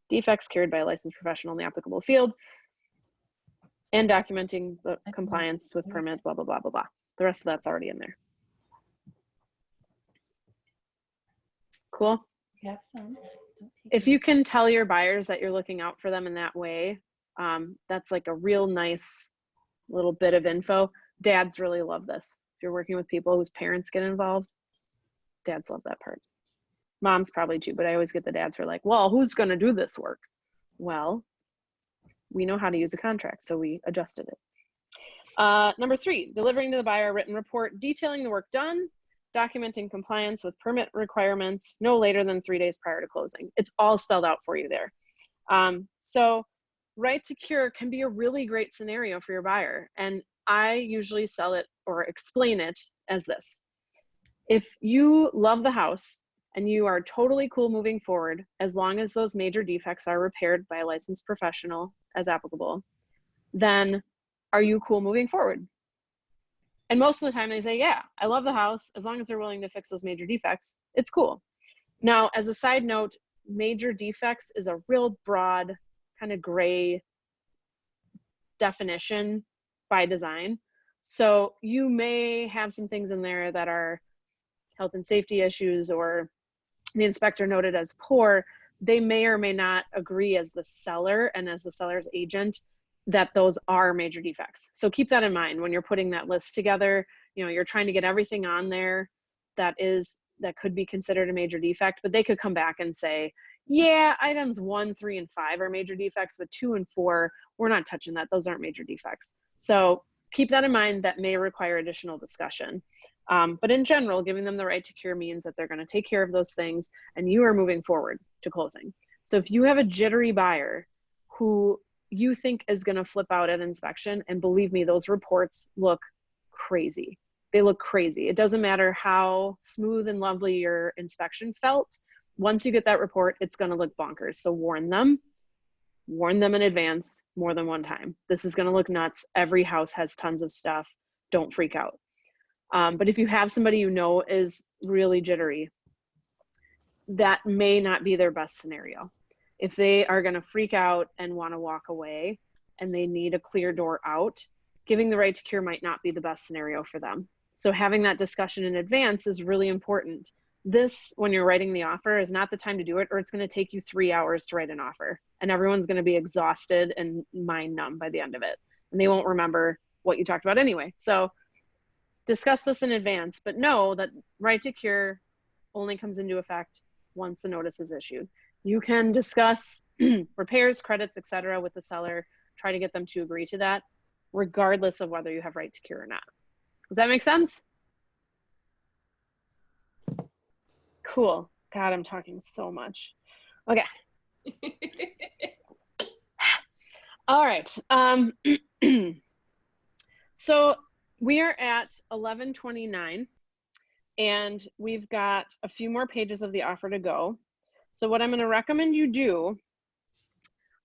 Defects cured by a licensed professional in the applicable field, and documenting the compliance with permit, blah, blah, blah, blah, blah. The rest of that's already in there. Cool. Have some. If you can tell your buyers that you're looking out for them in that way, that's like a real nice little bit of info. Dads really love this. If you're working with people whose parents get involved, dads love that part. Moms probably too, but I always get the dads who are like, well, who's going to do this work? Well, we know how to use a contract, so we adjusted it. Number 3, delivering to the buyer a written report detailing the work done, documenting compliance with permit requirements no later than 3 days prior to closing. It's all spelled out for you there. So right to cure can be a really great scenario for your buyer. And I usually sell it or explain it as this. If you love the house and you are totally cool moving forward, as long as those major defects are repaired by a licensed professional as applicable, then are you cool moving forward? And most of the time they say, yeah, I love the house. As long as they're willing to fix those major defects, it's cool. Now, as a side note, major defects is a real broad kind of gray definition by design. So you may have some things in there that are health and safety issues or the inspector noted as poor. They may or may not agree as the seller and as the seller's agent that those are major defects. So keep that in mind when you're putting that list together. You know, you're trying to get everything on there that could be considered a major defect, but they could come back and say, yeah, items 1, 3, and 5 are major defects, but 2 and 4, we're not touching that. Those aren't major defects. So keep that in mind. That may require additional discussion. But in general, giving them the right to cure means that they're going to take care of those things and you are moving forward to closing. So if you have a jittery buyer who you think is going to flip out at inspection, and believe me, those reports look crazy. They look crazy. It doesn't matter how smooth and lovely your inspection felt. Once you get that report, it's going to look bonkers. So warn them in advance more than one time. This is going to look nuts. Every house has tons of stuff. Don't freak out. But if you have somebody you know is really jittery, that may not be their best scenario. If they are going to freak out and want to walk away and they need a clear door out, giving the right to cure might not be the best scenario for them. So having that discussion in advance is really important. This, when you're writing the offer, is not the time to do it, or it's going to take you 3 hours to write an offer. And everyone's going to be exhausted and mind numb by the end of it. And they won't remember what you talked about anyway. So discuss this in advance, but know that right to cure only comes into effect once the notice is issued. You can discuss repairs, credits, etc. with the seller, try to get them to agree to that, regardless of whether you have right to cure or not. Does that make sense? Cool. God, I'm talking so much. Okay. All right. So we are at 11:29 and we've got a few more pages of the offer to go. So what I'm going to recommend you do,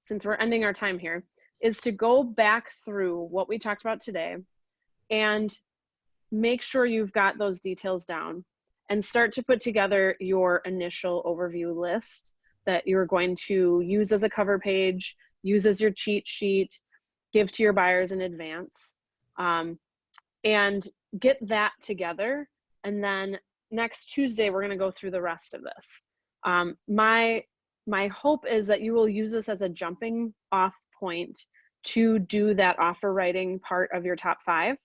since we're ending our time here, is to go back through what we talked about today and make sure you've got those details down and start to put together your initial overview list that you're going to use as a cover page, use as your cheat sheet, give to your buyers in advance, and get that together. And then next Tuesday, we're going to go through the rest of this. My hope is that you will use this as a jumping off point to do that offer writing part of your top 5.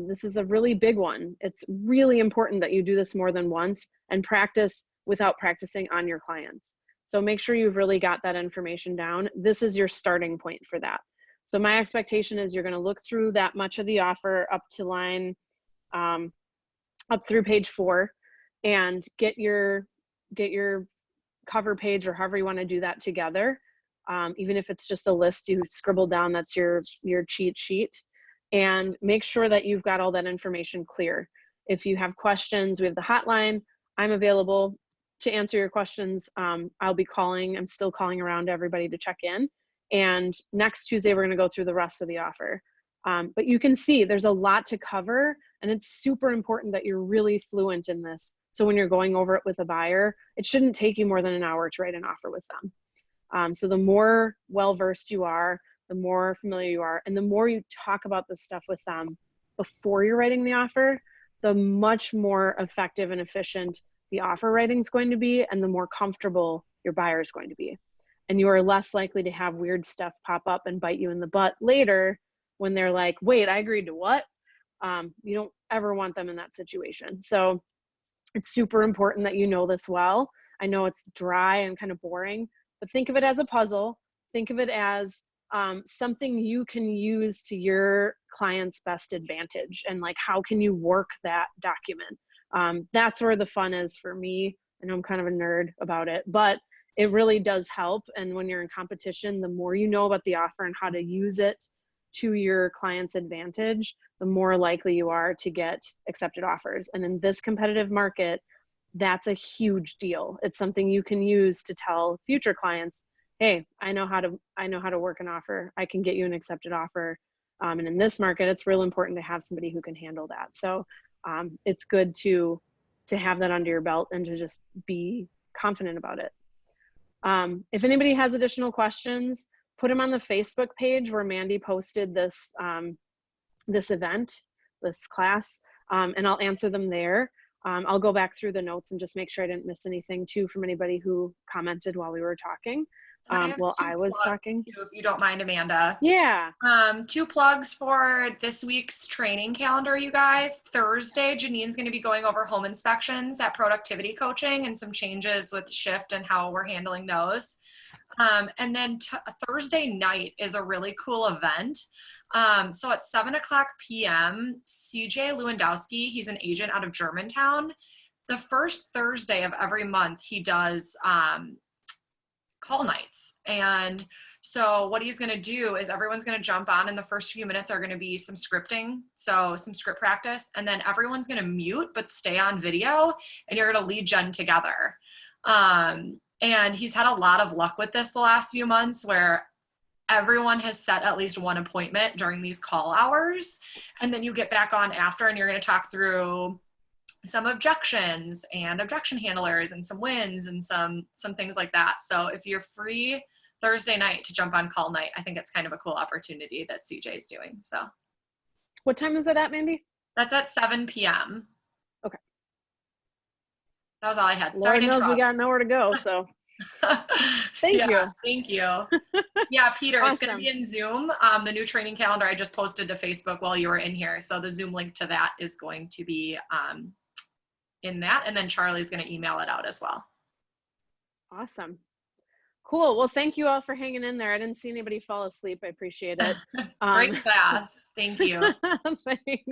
This is a really big one. It's really important that you do this more than once and practice without practicing on your clients. So make sure you've really got that information down. This is your starting point for that. So my expectation is you're going to look through that much of the offer up to line, up through page 4 and get your cover page or however you want to do that together. Even if it's just a list you scribble down, that's your cheat sheet. And make sure that you've got all that information clear. If you have questions, we have the hotline. I'm available to answer your questions. I'll be calling. I'm still calling around to everybody to check in. And next Tuesday, we're going to go through the rest of the offer. But you can see there's a lot to cover, and it's super important that you're really fluent in this. So when you're going over it with a buyer, it shouldn't take you more than an hour to write an offer with them. So the more well-versed you are, the more familiar you are, and the more you talk about this stuff with them before you're writing the offer, the much more effective and efficient the offer writing is going to be, and the more comfortable your buyer is going to be. And you are less likely to have weird stuff pop up and bite you in the butt later when they're like, wait, I agreed to what? You don't ever want them in that situation. So it's super important that you know this well. I know it's dry and kind of boring, but think of it as a puzzle. Think of it as something you can use to your client's best advantage, and like, how can you work that document? That's where the fun is for me. I know I'm kind of a nerd about it, but it really does help. And when you're in competition, the more you know about the offer and how to use it to your client's advantage, the more likely you are to get accepted offers. And in this competitive market, that's a huge deal. It's something you can use to tell future clients, hey, I know how to work an offer. I can get you an accepted offer. And in this market, it's real important to have somebody who can handle that. So it's good to have that under your belt and to just be confident about it. If anybody has additional questions, put them on the Facebook page where Mandy posted this, this event, this class, and I'll answer them there. I'll go back through the notes and just make sure I didn't miss anything too from anybody who commented while we were talking. While I was talking. Too, if you don't mind, Amanda. Yeah. 2 plugs for this week's training calendar, you guys. Thursday, Janine's going to be going over home inspections at Productivity Coaching and some changes with shift and how we're handling those. And then Thursday night is a really cool event. So at 7:00 p.m., CJ Lewandowski, he's an agent out of Germantown. The first Thursday of every month, he does call nights. And so what he's going to do is everyone's going to jump on, and the first few minutes are going to be some scripting, so some script practice, and then everyone's going to mute but stay on video, and you're going to lead gen together. And he's had a lot of luck with this the last few months, where everyone has set at least one appointment during these call hours, and then you get back on after, and you're going to talk through some objections and objection handlers and some wins and some things like that. So if you're free Thursday night to jump on call night, I think it's kind of a cool opportunity that CJ is doing. So What time is it at, Mandy? that's at 7 p.m. Okay. That was all I had. Lord knows we got nowhere to go, so thank you. Thank you. Yeah, Peter, Awesome. It's going to be in Zoom. The new training calendar I just posted to Facebook while you were in here. So the Zoom link to that is going to be in that. And then Charlie's going to email it out as well. Awesome. Cool. Well, thank you all for hanging in there. I didn't see anybody fall asleep. I appreciate it. Great class. Thank you. Thanks.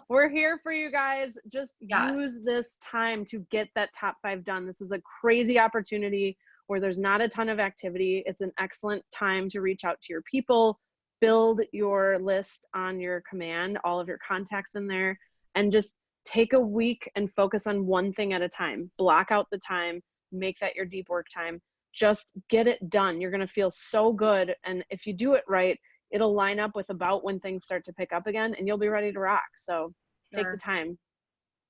We're here for you guys. Just Yes. use this time to get that top 5 done. This is a crazy opportunity where there's not a ton of activity. It's an excellent time to reach out to your people, build your list on your command, all of your contacts in there, and just take a week and focus on one thing at a time. Block out the time, make that your deep work time. Just get it done. You're going to feel so good. And if you do it right, it'll line up with about when things start to pick up again and you'll be ready to rock. So take the time.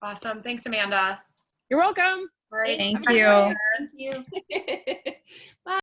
Awesome. Thanks, Amanda. You're welcome. All right. Thank see you. later. Thank you.